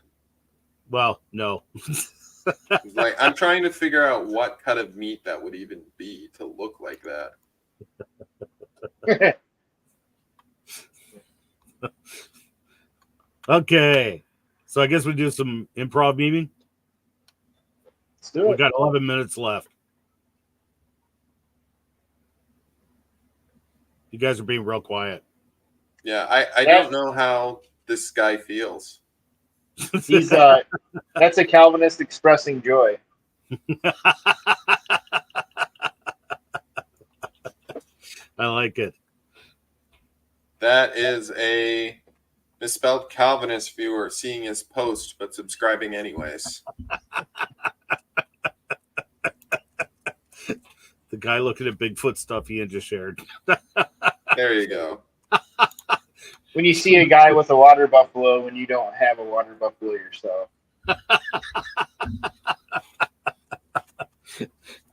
Speaker 1: Well, no.
Speaker 2: It's like, I'm trying to figure out what cut of meat that would even be to look like that.
Speaker 1: Okay. So I guess we do some improv memeing.
Speaker 3: Let's do
Speaker 1: We
Speaker 3: it.
Speaker 1: got 11 minutes left. You guys are being real quiet.
Speaker 2: Yeah, I don't know how this guy feels.
Speaker 3: He's that's a Calvinist expressing joy.
Speaker 1: I like it.
Speaker 2: That is a misspelled Calvinist viewer seeing his post but subscribing anyways.
Speaker 1: The guy looking at Bigfoot stuff Ian just shared.
Speaker 2: There you go.
Speaker 3: When you see a guy with a water buffalo when you don't have a water buffalo yourself.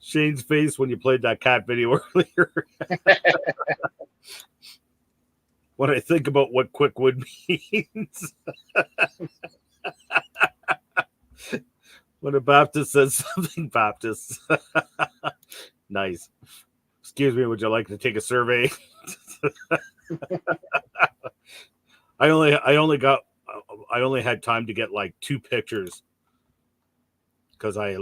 Speaker 1: Shane's face when you played that cat video earlier. When I think about what Quickwood means. When a Baptist says something Baptist. Nice. Excuse me, would you like to take a survey? I only had time to get like 2 pictures because I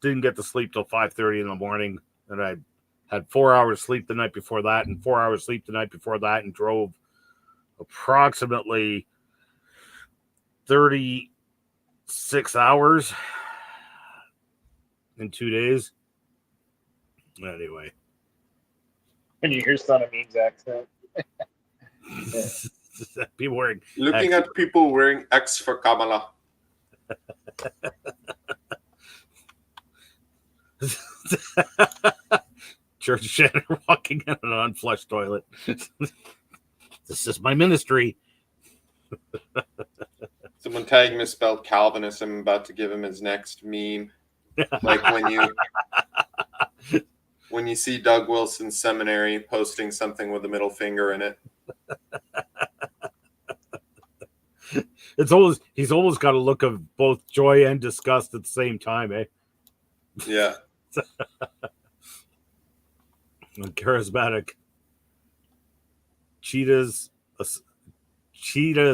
Speaker 1: didn't get to sleep till 5:30 in the morning, and I had 4 hours sleep the night before that, and 4 hours sleep the night before that, and drove approximately 36 hours in 2 days. Anyway.
Speaker 3: When you hear Son of Meme's accent.
Speaker 1: People wearing
Speaker 2: Looking
Speaker 1: X.
Speaker 2: at people wearing X for Kamala.
Speaker 1: George Shannon walking in an unflushed toilet. This is my ministry.
Speaker 2: Someone tag misspelled Calvinist. I'm about to give him his next meme. Like when you see Doug Wilson Seminary posting something with a middle finger in it.
Speaker 1: He's almost got a look of both joy and disgust at the same time, eh?
Speaker 2: Yeah.
Speaker 1: Charismatic. Cheetah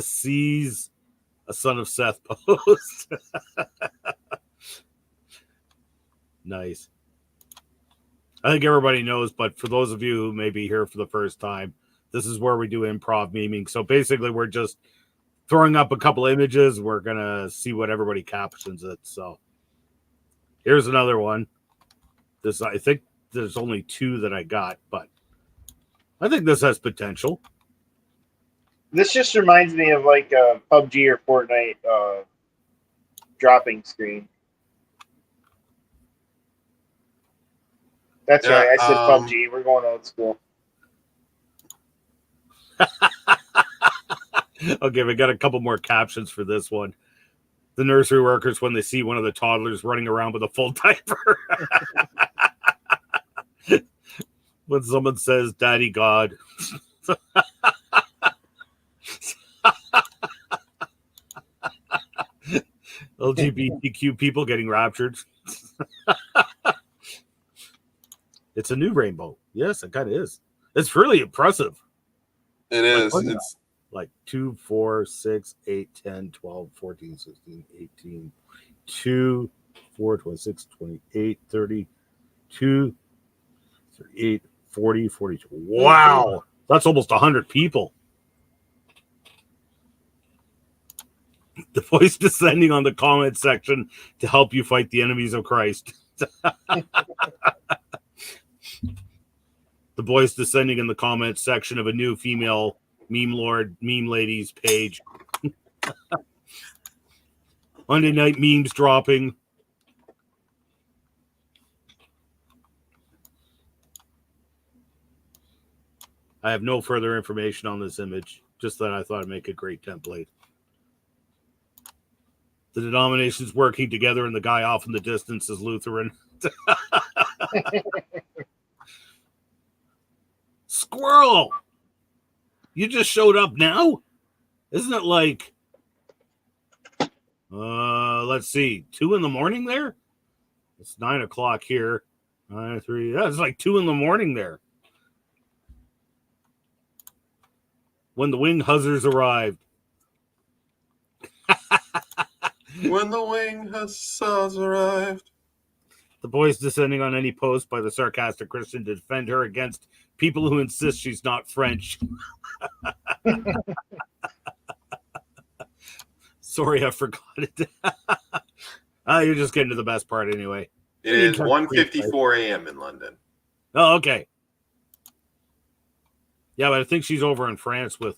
Speaker 1: sees a son of Seth post. Nice. I think everybody knows, but for those of you who may be here for the first time, this is where we do improv memeing. So basically, we're just throwing up a couple images. We're going to see what everybody captions it. So here's another one. I think there's only 2 that I got, but I think this has potential.
Speaker 3: This just reminds me of like a PUBG or Fortnite dropping screen. That's right. I said PUBG. We're going old school.
Speaker 1: Okay, we got a couple more captions for this one. The nursery workers, when they see one of the toddlers running around with a full diaper. When someone says, Daddy God. LGBTQ people getting raptured. It's a new rainbow. Yes, it kind of is. It's really impressive.
Speaker 2: It is.
Speaker 1: It's like 2, 4, 6, 8, 10, 12, 14, 16, 18, 2, 4, 26, 28, 30, 2, 38, 40, 42. Wow. That's almost 100 people. The voice descending on the comment section to help you fight the enemies of Christ. The voice descending in the comment section of a new female meme lord, meme ladies page. Monday night memes dropping. I have no further information on this image, just that I thought it'd make a great template. The denominations working together, and the guy off in the distance is Lutheran. Squirrel! You just showed up now? Isn't it like, let's see, 2 in the morning there? It's 9 o'clock here. 9, 3, yeah, it's like 2 in the morning there. When the wing huzzers arrived.
Speaker 2: When the wing huzzers arrived.
Speaker 1: The voice descending on any post by the sarcastic Christian to defend her against people who insist she's not French. Sorry, I forgot it. You're just getting to the best part anyway.
Speaker 2: It is 1:54 a.m. in London.
Speaker 1: Oh, okay. Yeah, but I think she's over in France with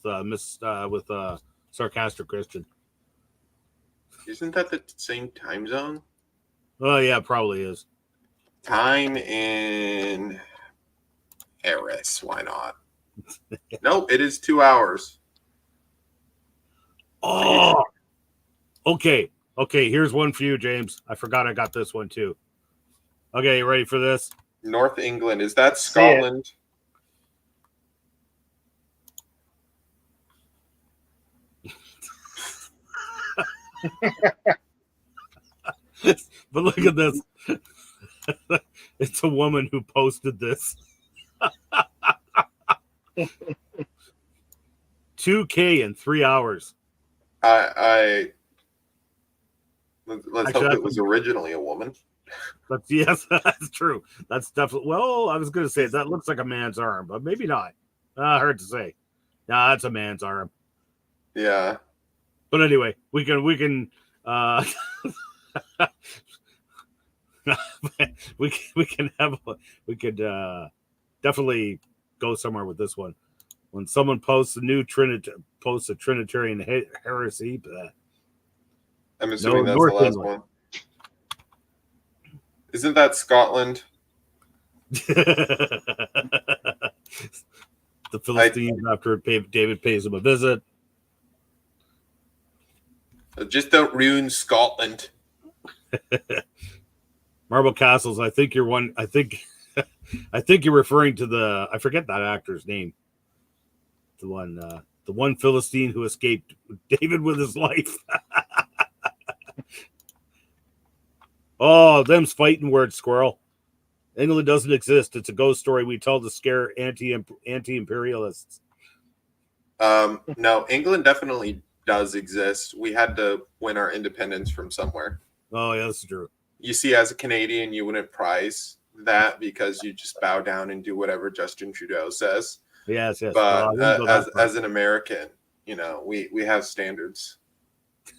Speaker 1: sarcastic Christian.
Speaker 2: Isn't that the same time zone?
Speaker 1: Oh yeah, probably is.
Speaker 2: Time in Paris. Why not? Nope, it is 2 hours.
Speaker 1: Oh, okay. Okay, here's one for you, James. I forgot I got this one too. Okay, you ready for this?
Speaker 2: North England. Is that Scotland?
Speaker 1: But look at this. It's a woman who posted this. 2K in 3 hours.
Speaker 2: Let's
Speaker 1: Actually,
Speaker 2: hope it was originally a woman.
Speaker 1: But yes, that's true. That's definitely. Well, I was going to say that looks like a man's arm, but maybe not. Hard to say. Nah, that's a man's arm.
Speaker 2: Yeah.
Speaker 1: But anyway, we can we could definitely go somewhere with this one. When someone posts a new Trinitarian heresy,
Speaker 2: I'm assuming that's the
Speaker 1: North
Speaker 2: last
Speaker 1: England.
Speaker 2: one. Isn't that Scotland?
Speaker 1: The Philistines, after David pays them a visit.
Speaker 2: Just don't ruin Scotland.
Speaker 1: Marble Castles. I think you're one. I think you're referring to the. I forget that actor's name. The one Philistine who escaped David with his life. Oh, them's fighting words, squirrel. England doesn't exist. It's a ghost story we tell to scare anti-imperialists.
Speaker 2: No, England definitely does exist. We had to win our independence from somewhere.
Speaker 1: Oh, yeah, that's true.
Speaker 2: You see, as a Canadian, you wouldn't prize that because you just bow down and do whatever Justin Trudeau says.
Speaker 1: Yes.
Speaker 2: But as an American, we have standards.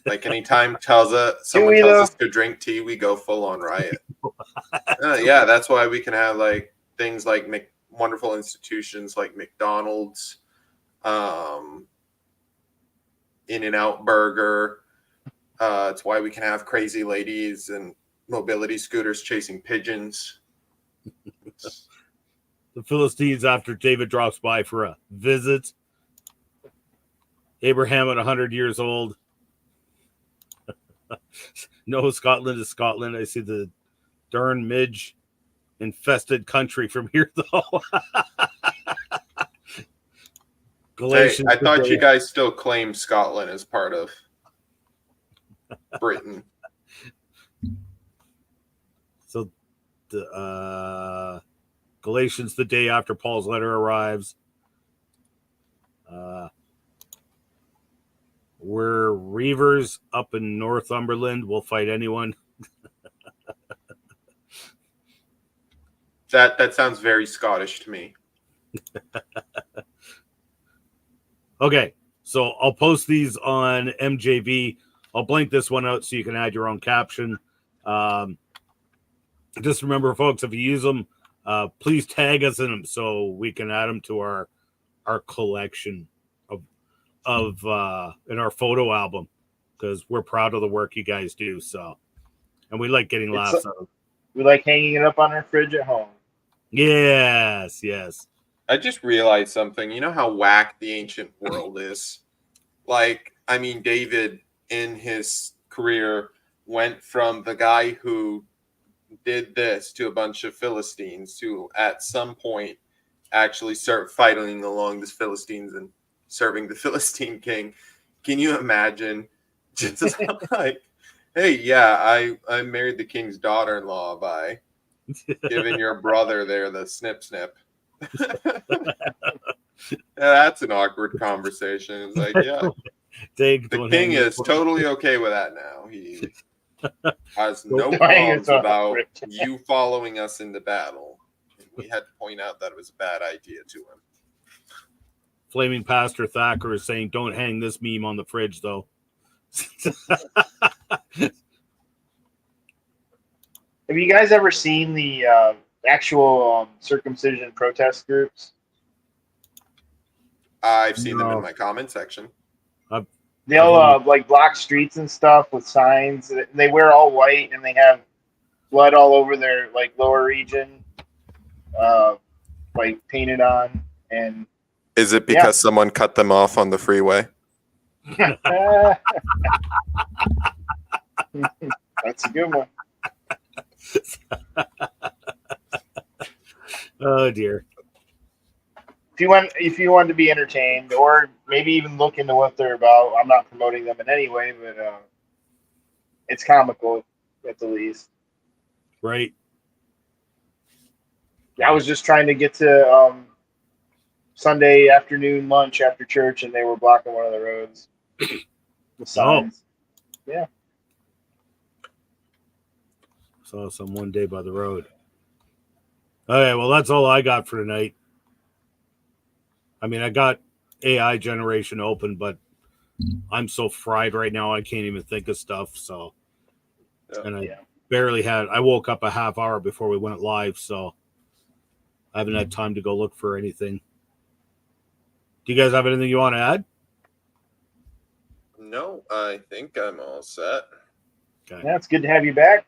Speaker 2: Like anytime someone tells us to drink tea, we go full on riot. Yeah, that's why we can have like things like wonderful institutions like McDonald's, In-N-Out Burger. It's why we can have crazy ladies and mobility scooters chasing pigeons.
Speaker 1: The Philistines, after David drops by for a visit. Abraham at 100 years old. No, Scotland is Scotland. I see the darn midge infested country from here, though. Galatians.
Speaker 2: Hey, I thought you guys still claim Scotland as part of Britain.
Speaker 1: So the Galatians, the day after Paul's letter arrives. We're Reavers up in Northumberland. We'll fight anyone.
Speaker 2: That sounds very Scottish to me.
Speaker 1: Okay, so I'll post these on MJV. I'll blank this one out so you can add your own caption. Just remember, folks, if you use them, please tag us in them so we can add them to our collection of in our photo album, because we're proud of the work you guys do. So, and we like getting laughs out of it.
Speaker 3: We like hanging it up on our fridge at home.
Speaker 1: Yes.
Speaker 2: I just realized something. You know how whack the ancient world is? Like, I mean, David in his career went from the guy who did this to a bunch of Philistines who at some point actually start fighting along the Philistines and serving the Philistine king. Can you imagine just like, hey, yeah, I married the king's daughter-in-law by giving your brother there the snip. That's an awkward conversation. It's like, yeah, the king is totally okay with that now. He has no qualms about you following us into battle. And we had to point out that it was a bad idea to him.
Speaker 1: Flaming Pastor Thacker is saying, don't hang this meme on the fridge, though.
Speaker 3: Have you guys ever seen the actual circumcision protest groups?
Speaker 2: I've seen them in my comment section.
Speaker 3: They'll like block streets and stuff with signs. They wear all white and they have blood all over their like lower region, like painted on. And
Speaker 2: is it because someone cut them off on the freeway?
Speaker 3: That's a good one.
Speaker 1: Oh dear.
Speaker 3: If you want to be entertained, or maybe even look into what they're about, I'm not promoting them in any way, but it's comical at the least.
Speaker 1: Right.
Speaker 3: I was just trying to get to Sunday afternoon lunch after church, and they were blocking one of the roads with signs. Oh. Yeah.
Speaker 1: Saw some one day by the road. Okay, well, that's all I got for tonight. I mean, I got AI generation open, but I'm so fried right now, I can't even think of stuff. So, and I woke up a half hour before we went live, so I haven't had time to go look for anything. Do you guys have anything you want to add?
Speaker 2: No, I think I'm all set.
Speaker 1: Okay.
Speaker 3: Yeah, it's good to have you back.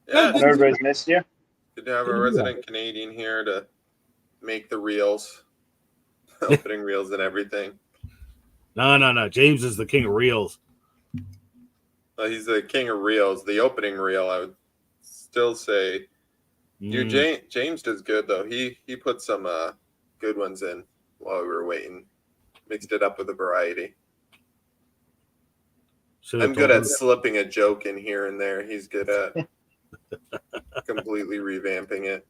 Speaker 2: Yeah,
Speaker 3: I know everybody's missed you.
Speaker 2: good to have
Speaker 1: Good
Speaker 2: a
Speaker 1: to be
Speaker 2: resident Canadian here to make the reels, opening reels and everything.
Speaker 1: No. James is the king of reels.
Speaker 2: He's the king of reels. The opening reel, I would still say. Dude, James does good though. He put some good ones in while we were waiting. Mixed it up with a variety. I'm good at slipping a joke in here and there. He's good at completely revamping it.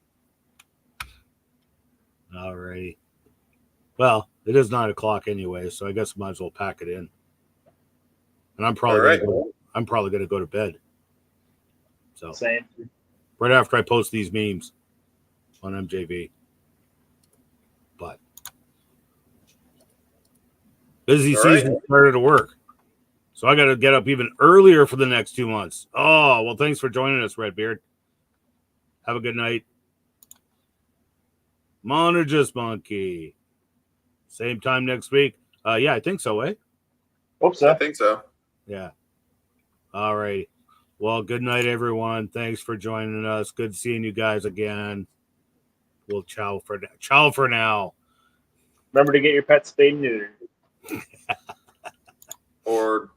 Speaker 1: All righty. Well, it is 9 o'clock anyway, so I guess I might as well pack it in. And I'm probably gonna go to bed. So
Speaker 3: Same.
Speaker 1: right after I post these memes on MJV. But busy season started to work. So I got to get up even earlier for the next 2 months. Oh, well, thanks for joining us, Redbeard. Have a good night. Monergist Monkey. Same time next week. Yeah, I think so, eh?
Speaker 3: Hope so.
Speaker 2: I think so.
Speaker 1: Yeah. All right. Well, good night, everyone. Thanks for joining us. Good seeing you guys again. We'll ciao for now.
Speaker 3: Remember to get your pet spayed and neutered.
Speaker 2: Or